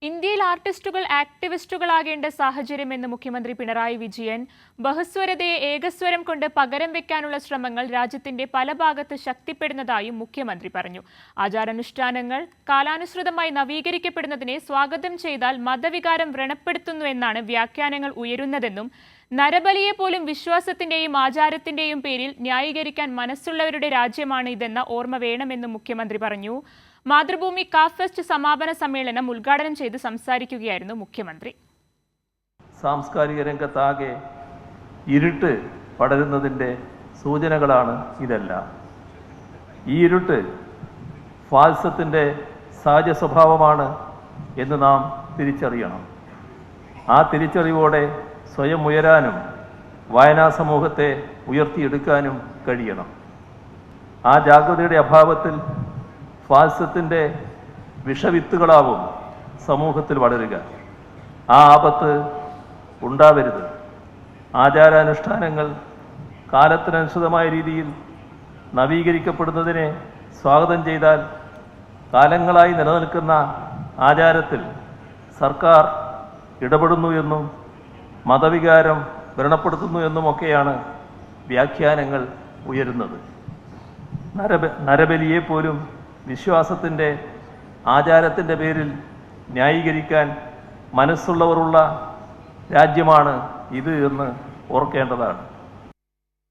ഇന്ത്യയിൽ ആർട്ടിസ്റ്റുകൾ ആക്ടിവിസ്റ്റുകളാകേണ്ട സാഹചര്യമെന്ന് മുഖ്യമന്ത്രി പിണറായി വിജയൻ. ബഹുസ്വരതയെ ഏകസ്വരം കൊണ്ട് പകരം വെക്കാനുള്ള ശ്രമങ്ങൾ രാജ്യത്തിന്റെ പല ഭാഗത്ത് ശക്തിപ്പെടുന്നതായും മുഖ്യമന്ത്രി പറഞ്ഞു. ആചാരാനുഷ്ഠാനങ്ങൾ കാലാനുസൃതമായി നവീകരിക്കപ്പെടുന്നതിനെ സ്വാഗതം ചെയ്താൽ മതവികാരം വ്രണപ്പെടുത്തുന്നുവെന്നാണ് വ്യാഖ്യാനങ്ങൾ ഉയരുന്നതെന്നും നരബലിയെ പോലും വിശ്വാസത്തിന്റെയും ആചാരത്തിന്റെയും പേരിൽ ന്യായീകരിക്കാൻ മനസ്സുള്ളവരുടെ രാജ്യമാണ് ഇതെന്ന ഓർമ്മ വേണമെന്നും മുഖ്യമന്ത്രി പറഞ്ഞു. മാതൃഭൂമി കാഫ് ഫെസ്റ്റ് സമാപന സമ്മേളനം ഉദ്ഘാടനം ചെയ്ത് സംസാരിക്കുകയായിരുന്നു മുഖ്യമന്ത്രി. സാംസ്കാരിക രംഗത്താകെ ഇരുട്ട് പടരുന്നതിൻ്റെ സൂചനകളാണ് ഇതെല്ലാം. ഈ ഇരുട്ട് ഫാൽസത്തിൻ്റെ സഹജ സ്വഭാവമാണ് എന്ന് നാം തിരിച്ചറിയണം. ആ തിരിച്ചറിവോടെ സ്വയം ഉയരാനും വായനാ സമൂഹത്തെ ഉയർത്തിയെടുക്കാനും കഴിയണം. ആ ജാഗ്രതയുടെ അഭാവത്തിൽ ഫാൽസത്തിൻ്റെ വിഷവിത്തുകളാവും സമൂഹത്തിൽ വളരുക. ആ ആപത്ത് ഉണ്ടാവരുത്. ആചാരാനുഷ്ഠാനങ്ങൾ കാലത്തിനനുസൃതമായ രീതിയിൽ നവീകരിക്കപ്പെടുന്നതിനെ സ്വാഗതം ചെയ്താൽ കാലങ്ങളായി നിലനിൽക്കുന്ന ആചാരത്തിൽ സർക്കാർ ഇടപെടുന്നു എന്നും മതവികാരം വ്രണപ്പെടുത്തുന്നു എന്നുമൊക്കെയാണ് വ്യാഖ്യാനങ്ങൾ ഉയരുന്നത്. നരബലിയെ പോലും വിശ്വാസത്തിൻ്റെ ആചാരത്തിൻ്റെ പേരിൽ ന്യായീകരിക്കാൻ മനസ്സുള്ളവരുള്ള രാജ്യമാണ് ഇത് എന്ന് ഓർക്കേണ്ടതാണ്.